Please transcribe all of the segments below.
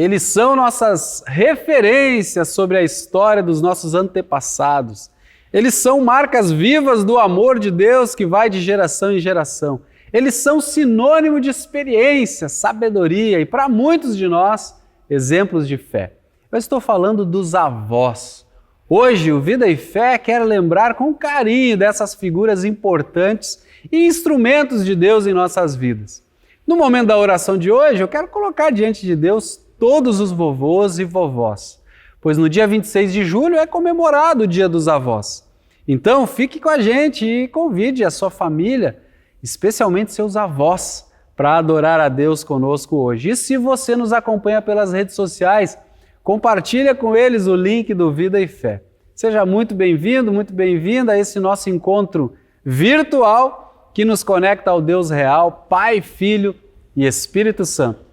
Eles são nossas referências sobre a história dos nossos antepassados. Eles são marcas vivas do amor de Deus que vai de geração em geração. Eles são sinônimo de experiência, sabedoria e, para muitos de nós, exemplos de fé. Eu estou falando dos avós. Hoje, o Vida e Fé quer lembrar com carinho dessas figuras importantes e instrumentos de Deus em nossas vidas. No momento da oração de hoje, eu quero colocar diante de Deus todos os vovôs e vovós, pois no dia 26 de julho é comemorado o Dia dos Avós. Então, fique com a gente e convide a sua família, especialmente seus avós, para adorar a Deus conosco hoje. E se você nos acompanha pelas redes sociais, compartilha com eles o link do Vida e Fé. Seja muito bem-vindo, muito bem-vinda a esse nosso encontro virtual que nos conecta ao Deus real, Pai, Filho e Espírito Santo.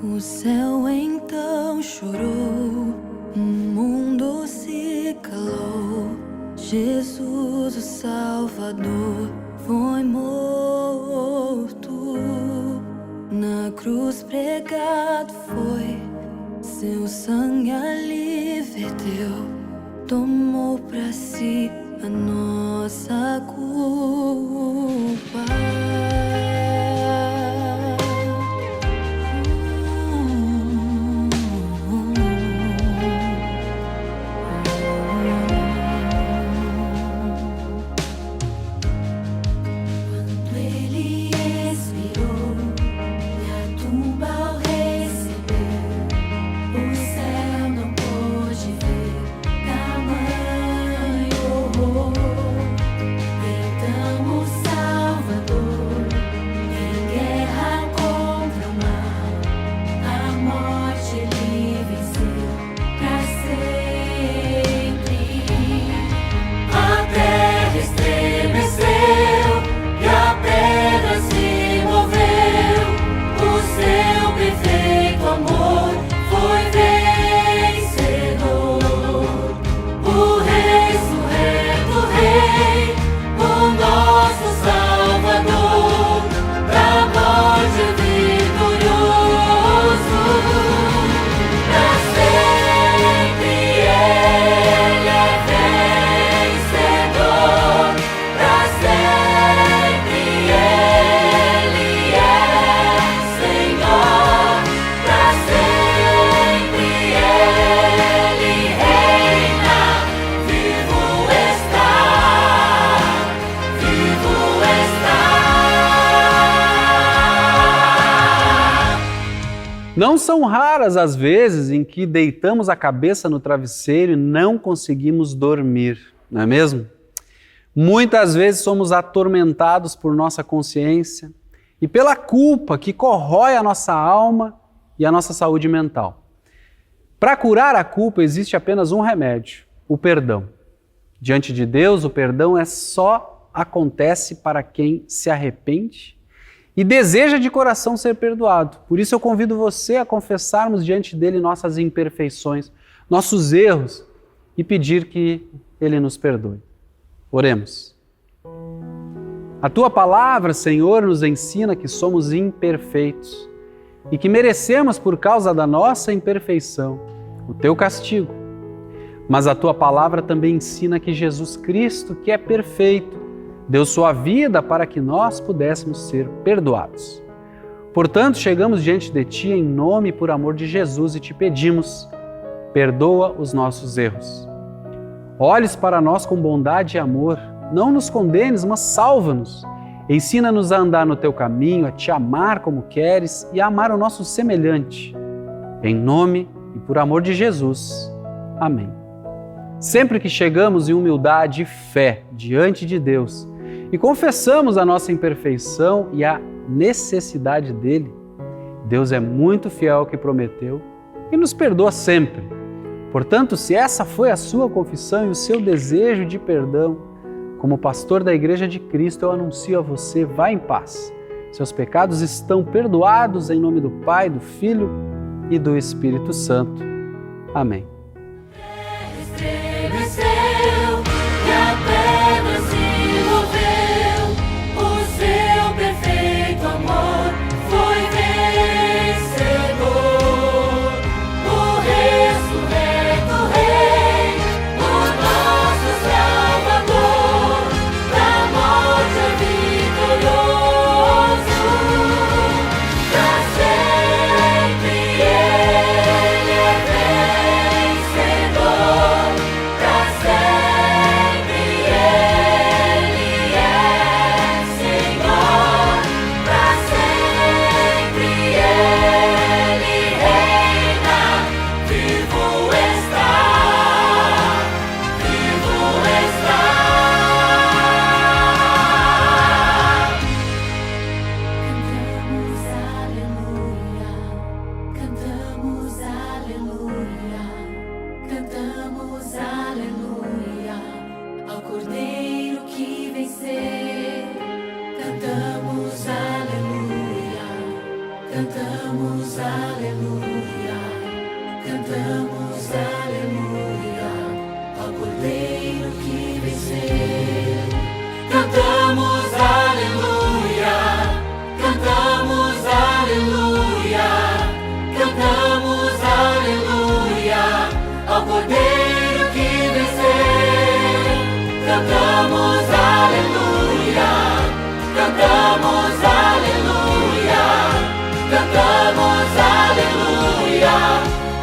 O céu então chorou, o mundo se calou. Jesus, o Salvador, foi morto. Na cruz pregado foi, seu sangue ali verteu. Tomou pra si a nossa culpa. Não são raras as vezes em que deitamos a cabeça no travesseiro e não conseguimos dormir, não é mesmo? Muitas vezes somos atormentados por nossa consciência e pela culpa que corrói a nossa alma e a nossa saúde mental. Para curar a culpa existe apenas um remédio, o perdão. Diante de Deus, o perdão só acontece para quem se arrepende e deseja de coração ser perdoado. Por isso eu convido você a confessarmos diante dele nossas imperfeições, nossos erros e pedir que ele nos perdoe. Oremos. A tua palavra, Senhor, nos ensina que somos imperfeitos e que merecemos, por causa da nossa imperfeição, o teu castigo. Mas a tua palavra também ensina que Jesus Cristo, que é perfeito, deu sua vida para que nós pudéssemos ser perdoados. Portanto, chegamos diante de Ti em nome e por amor de Jesus e te pedimos, perdoa os nossos erros. Olhes para nós com bondade e amor, não nos condenes, mas salva-nos. Ensina-nos a andar no Teu caminho, a Te amar como queres e a amar o nosso semelhante. Em nome e por amor de Jesus. Amém. Sempre que chegamos em humildade e fé diante de Deus, e confessamos a nossa imperfeição e a necessidade dele, Deus é muito fiel ao que prometeu e nos perdoa sempre. Portanto, se essa foi a sua confissão e o seu desejo de perdão, como pastor da Igreja de Cristo, eu anuncio a você, vá em paz. Seus pecados estão perdoados em nome do Pai, do Filho e do Espírito Santo. Amém.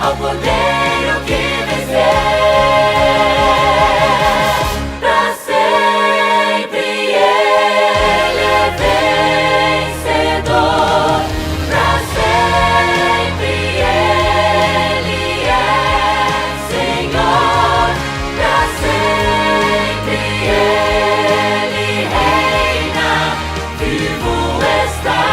Ao Cordeiro que venceu. Pra sempre Ele é vencedor. Pra sempre Ele é Senhor. Pra sempre Ele reina. Vivo está.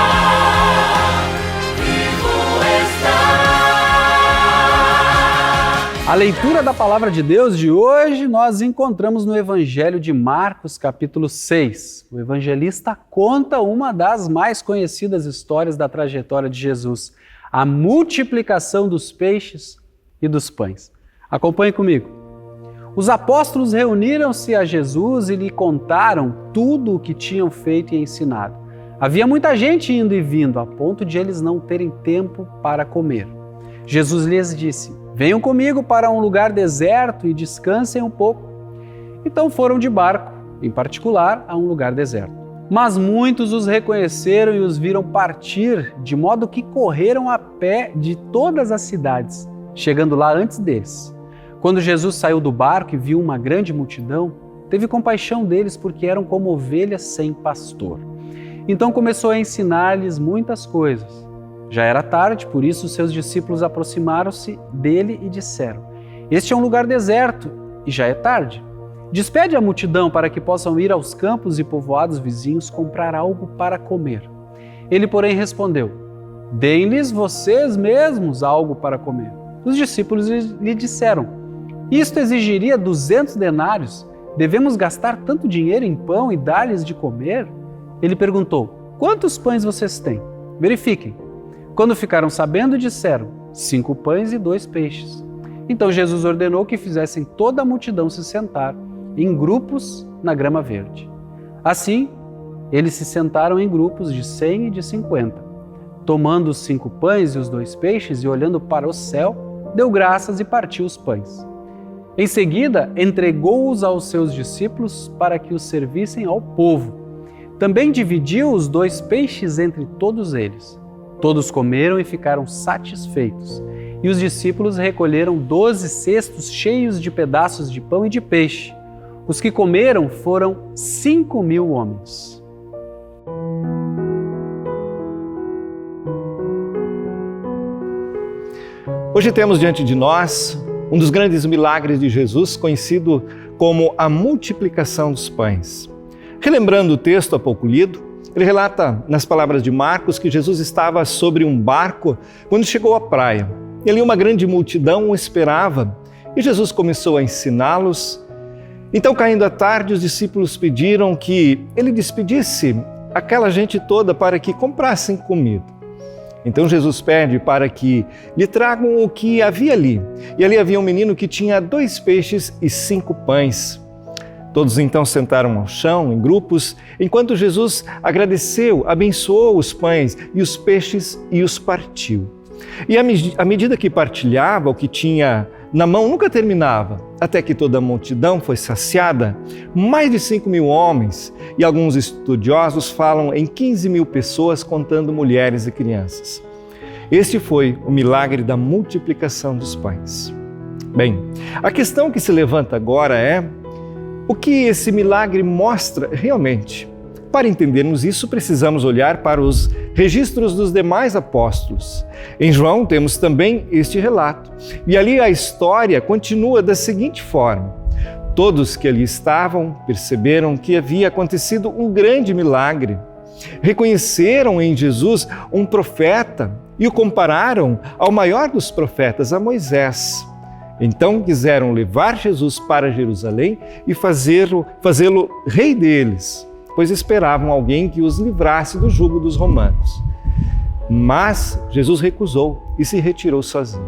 A leitura da Palavra de Deus de hoje nós encontramos no Evangelho de Marcos, capítulo 6. O evangelista conta uma das mais conhecidas histórias da trajetória de Jesus, a multiplicação dos peixes e dos pães. Acompanhe comigo. Os apóstolos reuniram-se a Jesus e lhe contaram tudo o que tinham feito e ensinado. Havia muita gente indo e vindo, a ponto de eles não terem tempo para comer. Jesus lhes disse: venham comigo para um lugar deserto e descansem um pouco. Então foram de barco, em particular a um lugar deserto. Mas muitos os reconheceram e os viram partir, de modo que correram a pé de todas as cidades, chegando lá antes deles. Quando Jesus saiu do barco e viu uma grande multidão, teve compaixão deles porque eram como ovelhas sem pastor. Então começou a ensinar-lhes muitas coisas. Já era tarde, por isso seus discípulos aproximaram-se dele e disseram: este é um lugar deserto e já é tarde. Despede a multidão para que possam ir aos campos e povoados vizinhos comprar algo para comer. Ele, porém, respondeu: deem-lhes vocês mesmos algo para comer. Os discípulos lhe disseram: isto exigiria 200 denários. Devemos gastar tanto dinheiro em pão e dar-lhes de comer? Ele perguntou: quantos pães vocês têm? Verifiquem. Quando ficaram sabendo, disseram: 5 pães e 2 peixes. Então Jesus ordenou que fizessem toda a multidão se sentar em grupos na grama verde. Assim, eles se sentaram em grupos de 100 e de 50. Tomando os 5 pães e os 2 peixes e olhando para o céu, deu graças e partiu os pães. Em seguida, entregou-os aos seus discípulos para que os servissem ao povo. Também dividiu os 2 peixes entre todos eles. Todos comeram e ficaram satisfeitos. E os discípulos recolheram 12 cestos cheios de pedaços de pão e de peixe. Os que comeram foram 5.000 homens. Hoje temos diante de nós um dos grandes milagres de Jesus, conhecido como a multiplicação dos pães. Relembrando o texto há pouco lido, ele relata nas palavras de Marcos que Jesus estava sobre um barco quando chegou à praia. E ali uma grande multidão o esperava E Jesus começou a ensiná-los. Então, caindo a tarde, os discípulos pediram que ele despedisse aquela gente toda para que comprassem comida. Então Jesus pede para que lhe tragam o que havia ali. E ali havia um menino que tinha 2 peixes e 5 pães. Todos então sentaram ao chão, em grupos, enquanto Jesus agradeceu, abençoou os pães e os peixes e os partiu. E à medida que partilhava o que tinha na mão, nunca terminava, até que toda a multidão foi saciada. Mais de 5.000 homens, e alguns estudiosos falam em 15.000 pessoas, contando mulheres e crianças. Este foi o milagre da multiplicação dos pães. Bem, a questão que se levanta agora é: o que esse milagre mostra realmente? Para entendermos isso, precisamos olhar para os registros dos demais apóstolos. Em João temos também este relato. E ali a história continua da seguinte forma: todos que ali estavam perceberam que havia acontecido um grande milagre. Reconheceram em Jesus um profeta e o compararam ao maior dos profetas, a Moisés. Então quiseram levar Jesus para Jerusalém e fazê-lo rei deles, pois esperavam alguém que os livrasse do jugo dos romanos. Mas Jesus recusou e se retirou sozinho.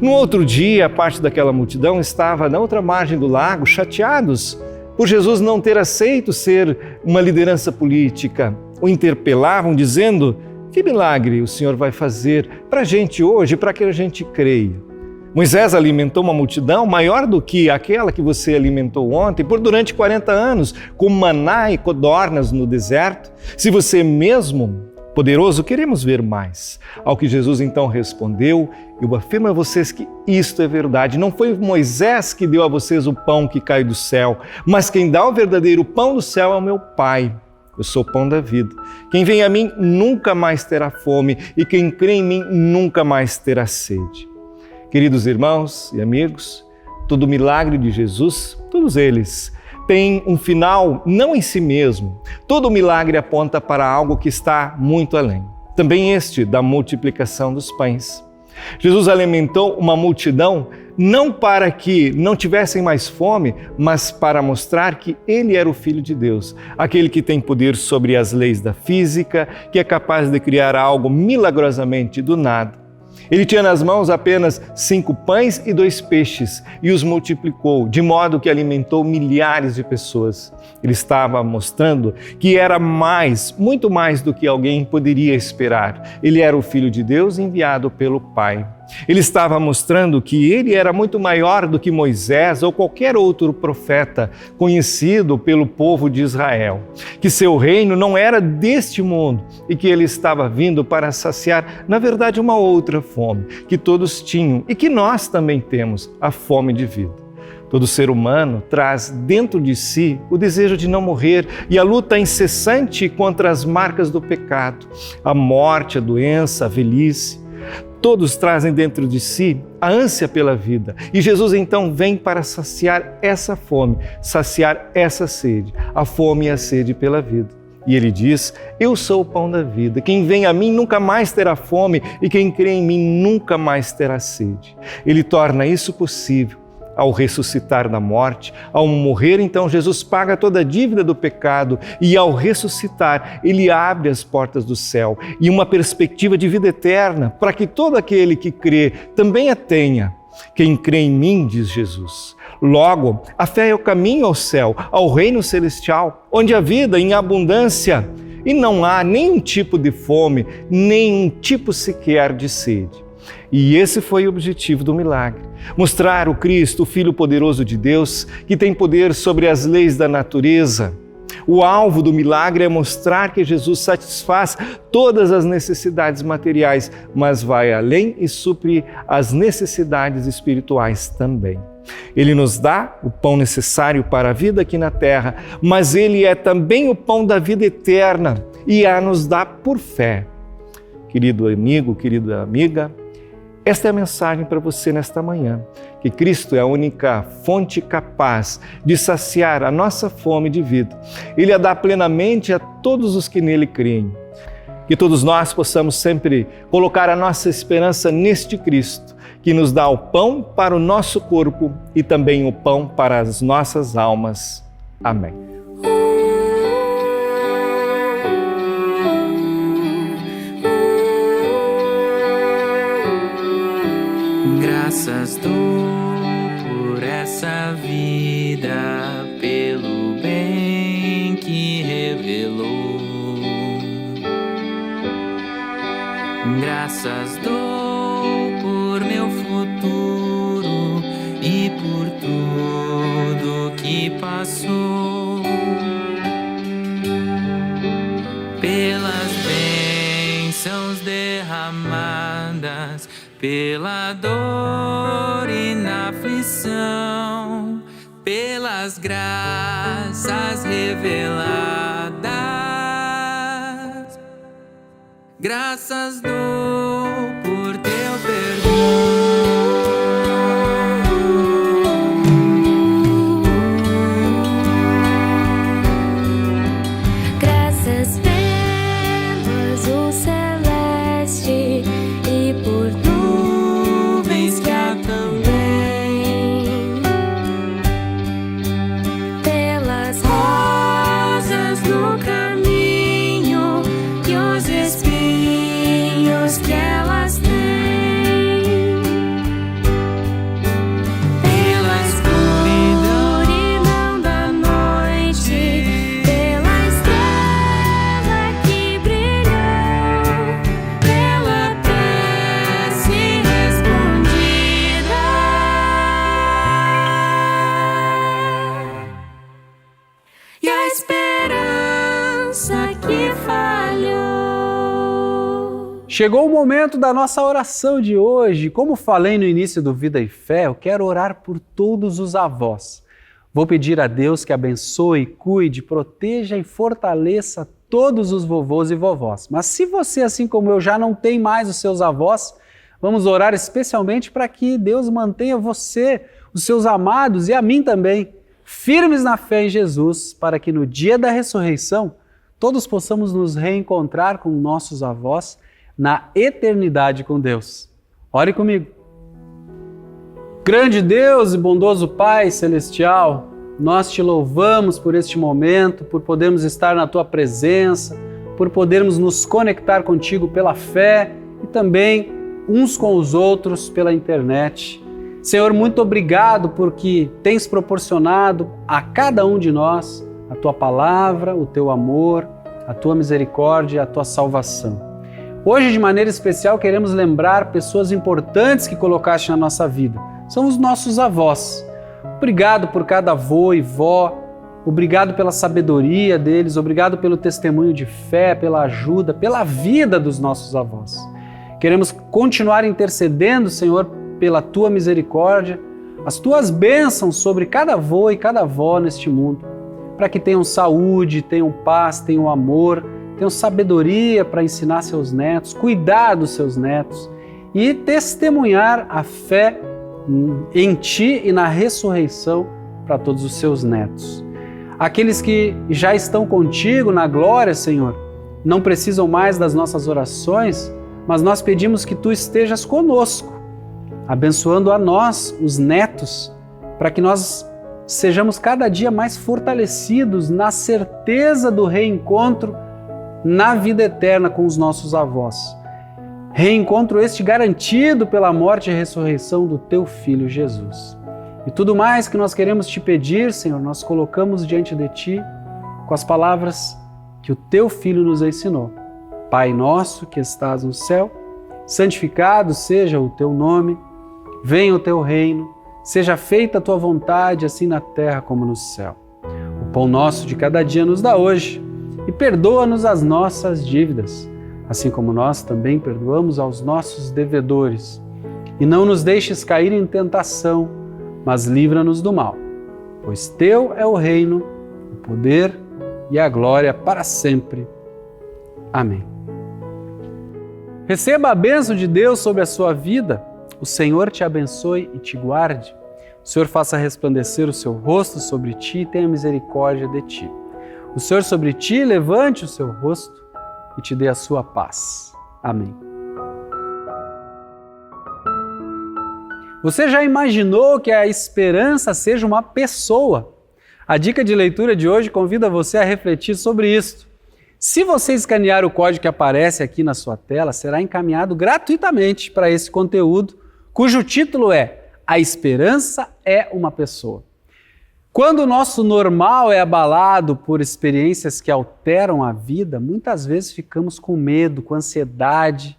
No outro dia, parte daquela multidão estava na outra margem do lago, chateados por Jesus não ter aceito ser uma liderança política. O interpelavam dizendo: que milagre o Senhor vai fazer para a gente hoje, para que a gente creia? Moisés alimentou uma multidão maior do que aquela que você alimentou ontem, durante 40 anos, com maná e codornas no deserto. Se você é mesmo poderoso, queremos ver mais. Ao que Jesus então respondeu: eu afirmo a vocês que isto é verdade. Não foi Moisés que deu a vocês o pão que cai do céu, mas quem dá o verdadeiro pão do céu é o meu Pai. Eu sou o pão da vida. Quem vem a mim nunca mais terá fome, e quem crê em mim nunca mais terá sede. Queridos irmãos e amigos, todo milagre de Jesus, todos eles, têm um final não em si mesmo. Todo milagre aponta para algo que está muito além. Também este da multiplicação dos pães. Jesus alimentou uma multidão não para que não tivessem mais fome, mas para mostrar que Ele era o Filho de Deus, aquele que tem poder sobre as leis da física, que é capaz de criar algo milagrosamente do nada. Ele tinha nas mãos apenas 5 pães e 2 peixes e os multiplicou, de modo que alimentou milhares de pessoas. Ele estava mostrando que era muito mais do que alguém poderia esperar. Ele era o Filho de Deus enviado pelo Pai. Ele estava mostrando que ele era muito maior do que Moisés ou qualquer outro profeta conhecido pelo povo de Israel, que seu reino não era deste mundo e que ele estava vindo para saciar, na verdade, uma outra fome que todos tinham e que nós também temos, a fome de vida. Todo ser humano traz dentro de si o desejo de não morrer e a luta incessante contra as marcas do pecado, a morte, a doença, a velhice. Todos trazem dentro de si a ânsia pela vida. E Jesus então vem para saciar essa fome, saciar essa sede, a fome e a sede pela vida. E ele diz: eu sou o pão da vida. Quem vem a mim nunca mais terá fome e quem crê em mim nunca mais terá sede. Ele torna isso possível ao ressuscitar da morte. Ao morrer, então, Jesus paga toda a dívida do pecado e ao ressuscitar, ele abre as portas do céu e uma perspectiva de vida eterna para que todo aquele que crê também a tenha. Quem crê em mim, diz Jesus. Logo, a fé é o caminho ao céu, ao reino celestial, onde a vida em abundância e não há nenhum tipo de fome, nenhum tipo sequer de sede. E esse foi o objetivo do milagre: mostrar o Cristo, o Filho poderoso de Deus, que tem poder sobre as leis da natureza. O alvo do milagre é mostrar que Jesus satisfaz todas as necessidades materiais, mas vai além e supre as necessidades espirituais também. Ele nos dá o pão necessário para a vida aqui na terra, mas Ele é também o pão da vida eterna e a nos dá por fé. Querido amigo, querida amiga, esta é a mensagem para você nesta manhã, que Cristo é a única fonte capaz de saciar a nossa fome de vida. Ele a dá plenamente a todos os que nele creem. Que todos nós possamos sempre colocar a nossa esperança neste Cristo, que nos dá o pão para o nosso corpo e também o pão para as nossas almas. Amém. Graças dou por essa vida, pelo bem que revelou. Graças dou por meu futuro e por tudo que passou. Pelas bênçãos derramadas, pela dor e na aflição, pelas graças reveladas, graças dou por teu perdão. Graças pelas azul celeste e por nuvens que há também, pelas rosas no caminho e os espinhos que elas têm, pela escuridão da noite, pela estrela que brilhou, pela prece respondida e a esperança que falhou. Chegou o momento da nossa oração de hoje. Como falei no início do Vida e Fé, eu quero orar por todos os avós. Vou pedir a Deus que abençoe, cuide, proteja e fortaleça todos os vovôs e vovós. Mas se você, assim como eu, já não tem mais os seus avós, vamos orar especialmente para que Deus mantenha você, os seus amados e a mim também, firmes na fé em Jesus, para que no dia da ressurreição todos possamos nos reencontrar com nossos avós na eternidade com Deus. Ore comigo. Grande Deus e bondoso Pai Celestial, nós te louvamos por este momento, por podermos estar na Tua presença, por podermos nos conectar contigo pela fé e também uns com os outros pela internet. Senhor, muito obrigado porque tens proporcionado a cada um de nós a Tua palavra, o Teu amor, a Tua misericórdia e a Tua salvação. Hoje, de maneira especial, queremos lembrar pessoas importantes que colocaste na nossa vida. São os nossos avós. Obrigado por cada avô e vó, obrigado pela sabedoria deles, obrigado pelo testemunho de fé, pela ajuda, pela vida dos nossos avós. Queremos continuar intercedendo, Senhor, pela Tua misericórdia, as Tuas bênçãos sobre cada avô e cada avó neste mundo, para que tenham saúde, tenham paz, tenham amor, tenham sabedoria para ensinar seus netos, cuidar dos seus netos e testemunhar a fé em Ti e na ressurreição para todos os seus netos. Aqueles que já estão contigo na glória, Senhor, não precisam mais das nossas orações, mas nós pedimos que Tu estejas conosco, abençoando a nós, os netos, para que nós sejamos cada dia mais fortalecidos na certeza do reencontro na vida eterna com os nossos avós. Reencontro este garantido pela morte e ressurreição do Teu Filho Jesus. E tudo mais que nós queremos Te pedir, Senhor, nós colocamos diante de Ti com as palavras que o Teu Filho nos ensinou. Pai nosso que estás no céu, santificado seja o Teu nome, venha o Teu reino, seja feita a Tua vontade, assim na terra como no céu. O pão nosso de cada dia nos dá hoje, e perdoa-nos as nossas dívidas, assim como nós também perdoamos aos nossos devedores. E não nos deixes cair em tentação, mas livra-nos do mal. Pois Teu é o reino, o poder e a glória para sempre. Amém. Receba a bênção de Deus sobre a sua vida. O Senhor te abençoe e te guarde. O Senhor faça resplandecer o seu rosto sobre ti e tenha misericórdia de ti. O Senhor sobre ti levante o seu rosto e te dê a sua paz. Amém. Você já imaginou que a esperança seja uma pessoa? A dica de leitura de hoje convida você a refletir sobre isso. Se você escanear o código que aparece aqui na sua tela, será encaminhado gratuitamente para esse conteúdo, cujo título é A Esperança é uma Pessoa. Quando o nosso normal é abalado por experiências que alteram a vida, muitas vezes ficamos com medo, com ansiedade,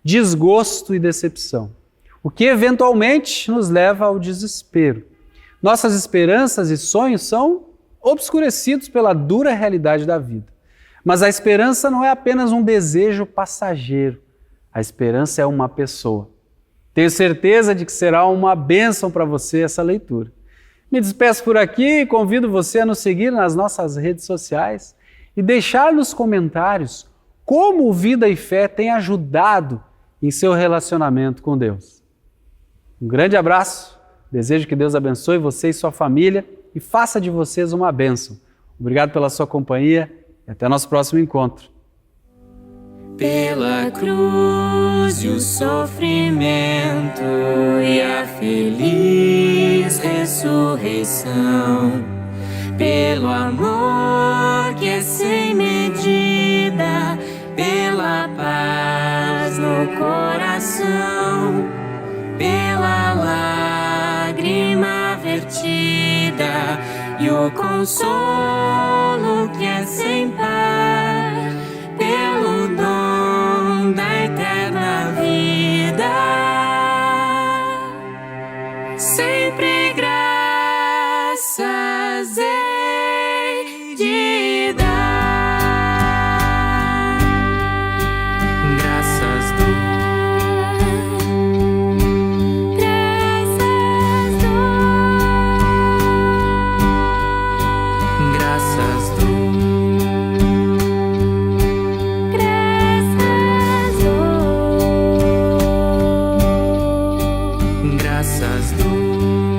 desgosto e decepção, o que eventualmente nos leva ao desespero. Nossas esperanças e sonhos são obscurecidos pela dura realidade da vida. Mas a esperança não é apenas um desejo passageiro, a esperança é uma pessoa. Tenho certeza de que será uma bênção para você essa leitura. Me despeço por aqui e convido você a nos seguir nas nossas redes sociais e deixar nos comentários como o Vida e Fé tem ajudado em seu relacionamento com Deus. Um grande abraço, desejo que Deus abençoe você e sua família e faça de vocês uma bênção. Obrigado pela sua companhia e até nosso próximo encontro. Pela cruz e o sofrimento e a feliz ressurreição, pelo amor que é sem medida, pela paz no coração, pela lágrima vertida e o consolo que é sem par, pelo dom da eterna vida, sempre graças hei de dar. Graças dou, graças dou, graças dou.